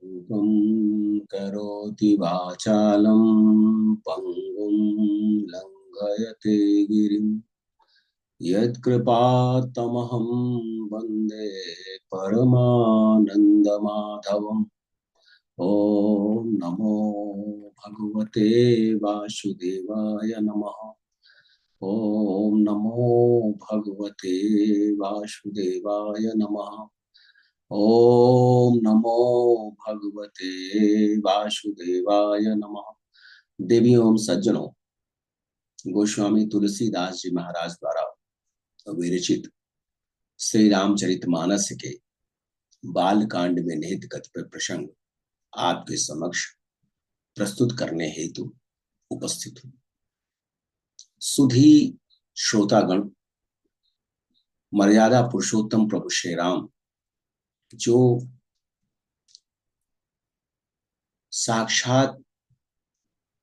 मूकं करोति वाचालं पङ्गुं लङ्घयते गिरिं यत्कृपातमहं वन्दे परमानन्दमाधवम्। ॐ नमो भगवते वासुदेवाय नमः। ॐ नमो भगवते वासुदेवाय नमः। ओम नमो भगवते वासुदेवाय नमः। देवियों एवं सज्जनों, गोस्वामी तुलसीदास जी महाराज द्वारा विरचित श्री रामचरितमानस के बाल कांड में निहित कतिपय प्रसंग आपके समक्ष प्रस्तुत करने हेतु उपस्थित हूं। सुधी श्रोतागण, मर्यादा पुरुषोत्तम प्रभु श्री राम जो साक्षात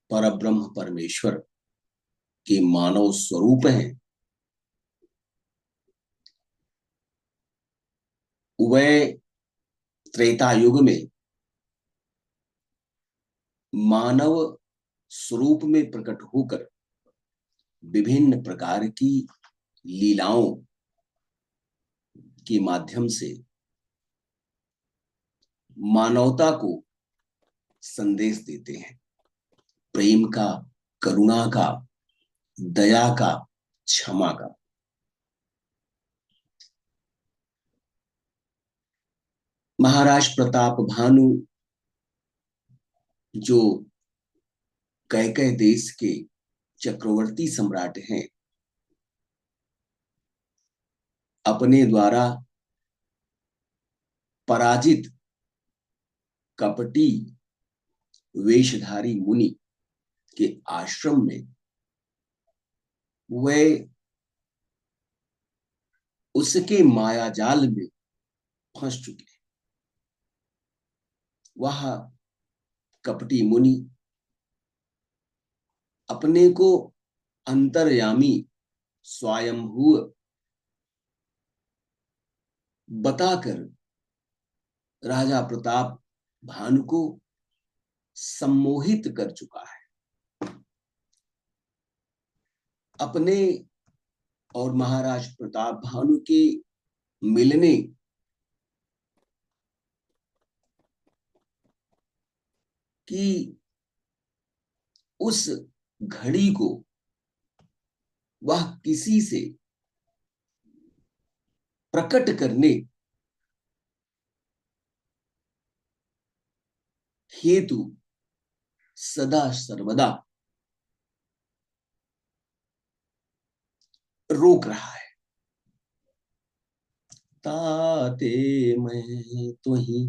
परब्रह्म परमेश्वर के मानव स्वरूप हैं, वह त्रेता युग में मानव स्वरूप में प्रकट होकर विभिन्न प्रकार की लीलाओं के माध्यम से मानवता को संदेश देते हैं। प्रेम का, करुणा का, दया का, क्षमा का। महाराज प्रताप भानु जो कैकेय देश के चक्रवर्ती सम्राट हैं, अपने द्वारा पराजित कपटी वेशधारी मुनि के आश्रम में वे उसके मायाजाल में फंस चुके। वह कपटी मुनि अपने को अंतर्यामी स्वयंभू बताकर राजा प्रताप भानु को सम्मोहित कर चुका है। अपने और महाराज प्रताप भानु के मिलने की उस घड़ी को वह किसी से प्रकट करने हेतु सदा सर्वदा रोक रहा है। ताते मैं तुही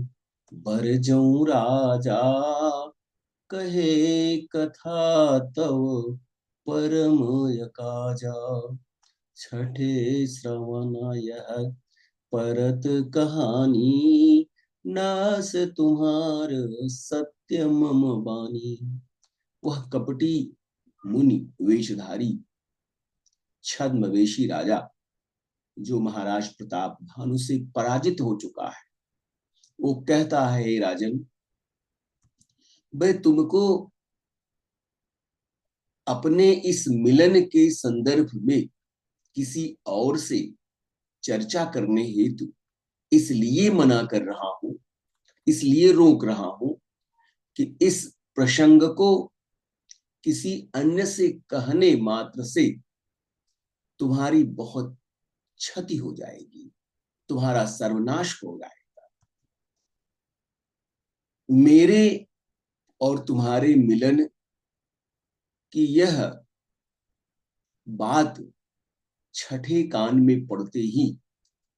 बर जाऊं राजा, कहे कथा तव परम यकाजा। छठे श्रवण यह परत कहानी, नास तुम्हार सत्य मम बानी। वह कपटी मुनि वेशधारी छद्मवेशी राजा जो महाराज प्रताप भानु से पराजित हो चुका है, वो कहता है, हे राजन, मैं तुमको अपने इस मिलन के संदर्भ में किसी और से चर्चा करने हेतु इसलिए मना कर रहा हूं, इसलिए रोक रहा हूं कि इस प्रसंग को किसी अन्य से कहने मात्र से तुम्हारी बहुत क्षति हो जाएगी, तुम्हारा सर्वनाश हो जाएगा। मेरे और तुम्हारे मिलन की यह बात छठे कान में पड़ते ही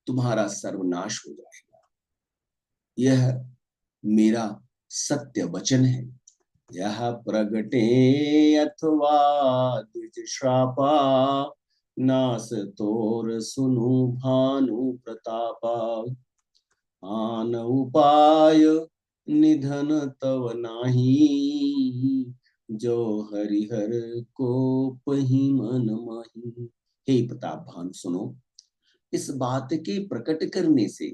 तुम्हारा सर्वनाश हो जाएगा। यह मेरा सत्य वचन है। यह प्रगटे अथवा द्विज श्रापा, नास तोर सुनु भानु प्रतापा। आन उपाय निधन तव नाही, जो हरिहर को पही मन माही। हे प्रताप भानु, सुनो, इस बात के प्रकट करने से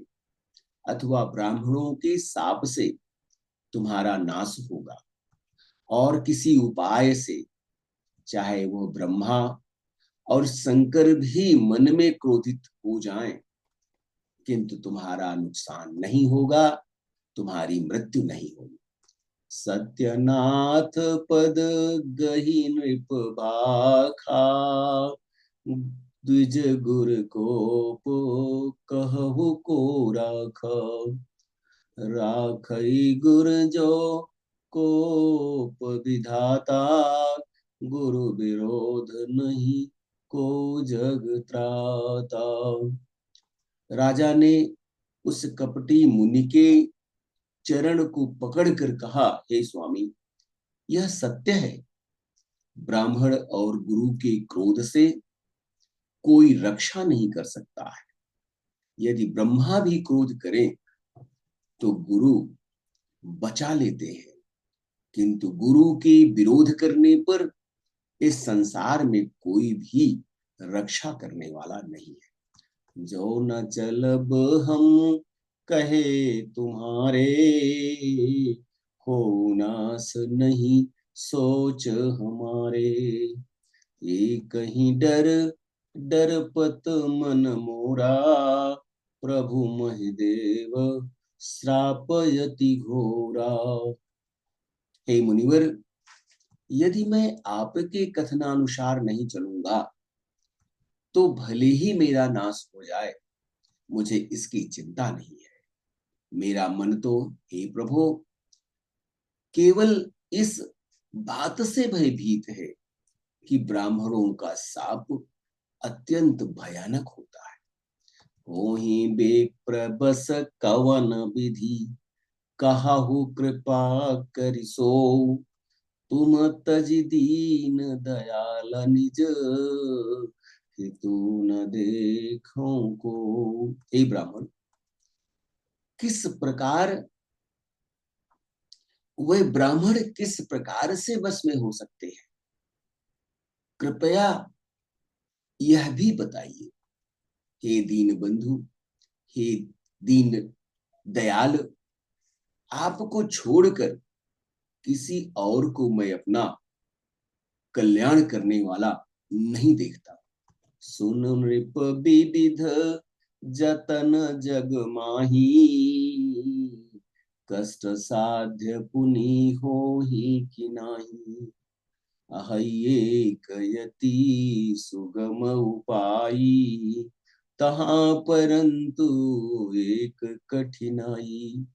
अथवा ब्राह्मणों के शाप से तुम्हारा नाश होगा, और किसी उपाय से, चाहे वो ब्रह्मा और शंकर भी मन में क्रोधित हो जाएं, किंतु तुम्हारा नुकसान नहीं होगा, तुम्हारी मृत्यु नहीं होगी। सत्यनाथ पद गही नृप भाखा, द्विज गुर को कहु को राख, राखई गुर जो को विधाता, गुरु विरोध नहीं को जग त्राता। राजा ने उस कपटी मुनि के चरण को पकड़कर कहा, हे स्वामी, यह सत्य है, ब्राह्मण और गुरु के क्रोध से कोई रक्षा नहीं कर सकता है। यदि ब्रह्मा भी क्रोध करें तो गुरु बचा लेते हैं, किंतु गुरु के विरोध करने पर इस संसार में कोई भी रक्षा करने वाला नहीं है। जो न चलब हम कहे तुम्हारे, हो नास नहीं सोच हमारे, ये कहीं डर डरपत मन मोरा, प्रभु महिदेव श्रापयति घोरा। हे मुनिवर, यदि मैं आपके कथनानुसार नहीं चलूंगा तो भले ही मेरा नाश हो जाए, मुझे इसकी चिंता नहीं है। मेरा मन तो, हे प्रभु, केवल इस बात से भयभीत है कि ब्राह्मणों का शाप अत्यंत भयानक होता है। होहि बेप्र बस कवन विधि, कहु कृपा करिसो, तुम तज दीन दयाल निज, हेतु न देखो को। हे ब्राह्मण, किस प्रकार वे ब्राह्मण किस प्रकार से वश में हो सकते हैं, कृपया यह भी बताइए। हे दीन बंधु, हे दीन दयाल, आपको छोड़कर किसी और को मैं अपना कल्याण करने वाला नहीं देखता। सुन नृप विविध जतन जग माही, कष्ट साध्य पुनि हो ही कि नाही, अहैये कयति सुगम उपाई, तहाँ परंतु एक कठिनाई।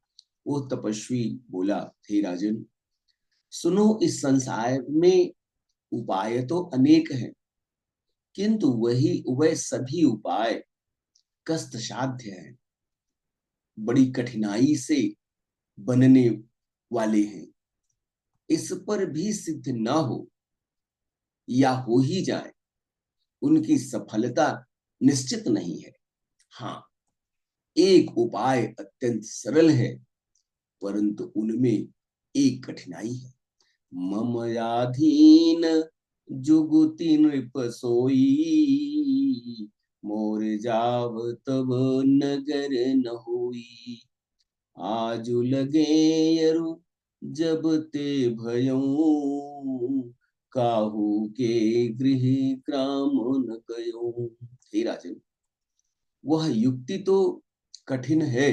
वो तपस्वी बोला, हे राजन, सुनो, इस संसार में उपाय तो अनेक हैं, किंतु वह सभी उपाय कष्ट साध्य हैं, बड़ी कठिनाई से बनने वाले हैं। इस पर भी सिद्ध ना हो या हो ही जाए, उनकी सफलता निश्चित नहीं है। हाँ, एक उपाय अत्यंत सरल है, परंतु उनमें एक कठिनाई है। मम याधीन जुगुति नृप सोई, मोर जाव तब नगर न होई, आजु लगे यरु जब ते भयऊ, काहू के गृह ग्राम न गयो। हे राजन, वह युक्ति तो कठिन है,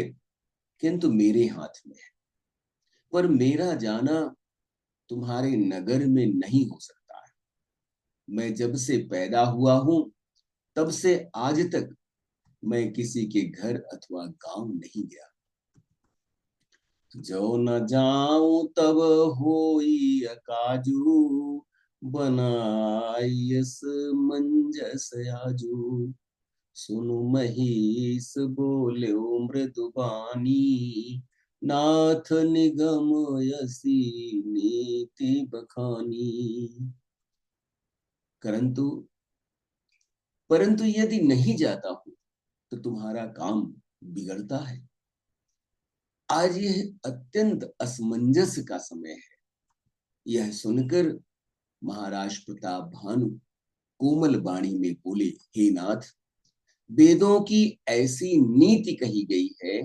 किंतु मेरे हाथ में है, पर मेरा जाना तुम्हारे नगर में नहीं हो सकता है। मैं जब से पैदा हुआ हूं, तब से आज तक मैं किसी के घर अथवा गांव नहीं गया। जो न जाऊं तब होई अकाजू, बनायस मंजस आजू, सुनु महिष बोले मृदुबानी, नाथ निगम यसी नीति बखानी। परंतु परंतु यदि नहीं जाता हूं तो तुम्हारा काम बिगड़ता है। आज यह अत्यंत असमंजस का समय है। यह सुनकर महाराज प्रताप भानु कोमल वाणी में बोले, हे नाथ, वेदों की ऐसी नीति कही गई है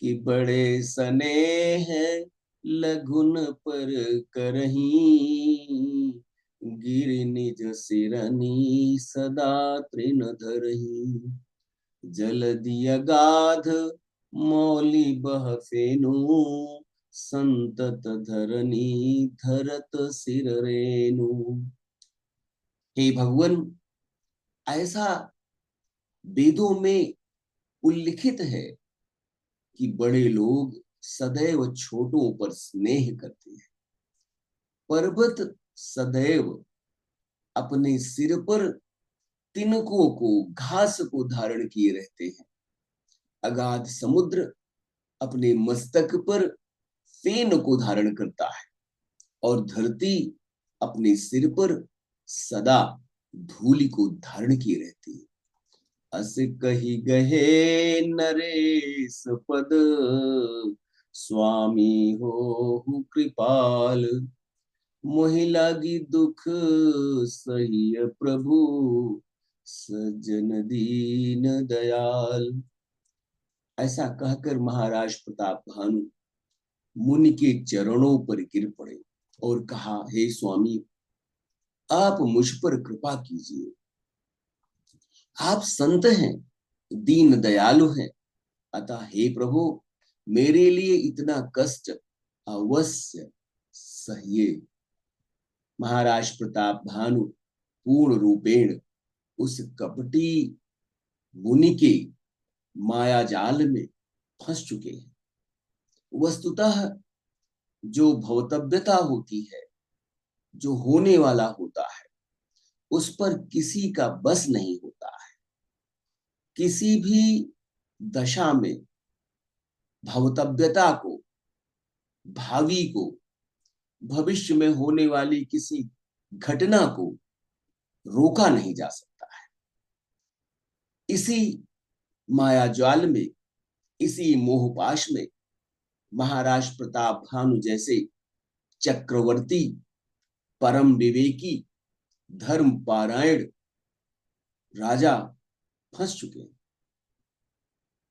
कि बड़े सने हैं लघुन पर करही, गिर निज सिरनी सदा तृण धरही। जल दिय गाध मौली बह फेनु, संतत धरनी धरत सिर रेनु। हे भगवान, ऐसा वेदों में उल्लिखित है कि बड़े लोग सदैव छोटों पर स्नेह करते हैं। पर्वत सदैव अपने सिर पर तिनकों को, घास को धारण किए रहते हैं। अगाध समुद्र अपने मस्तक पर फेन को धारण करता है और धरती अपने सिर पर सदा धूलि को धारण किए रहती है। अस कही गहे नरेश पद, स्वामी हो कृपाल। मोहि लागी दुख सहिय प्रभु, सज्जन दीन दयाल। ऐसा कहकर महाराज प्रताप भानु मुनि के चरणों पर गिर पड़े और कहा, हे स्वामी, आप मुझ पर कृपा कीजिए। आप संत हैं, दीन दयालु हैं, अतः हे प्रभु, मेरे लिए इतना कष्ट अवश्य सहिए। महाराज प्रताप भानु पूर्ण रूपेण उस कपटी मुनि के माया जाल में फंस चुके हैं। वस्तुतः जो भवतव्यता होती है, जो होने वाला होता है, उस पर किसी का बस नहीं होता है। किसी भी दशा में भवतव्यता को, भावी को, भविष्य में होने वाली किसी घटना को रोका नहीं जा सकता है। इसी माया जाल में, इसी मोहपाश में महाराज प्रताप भानु जैसे चक्रवर्ती, परम विवेकी, धर्म पारायण राजा फंस चुके हैं।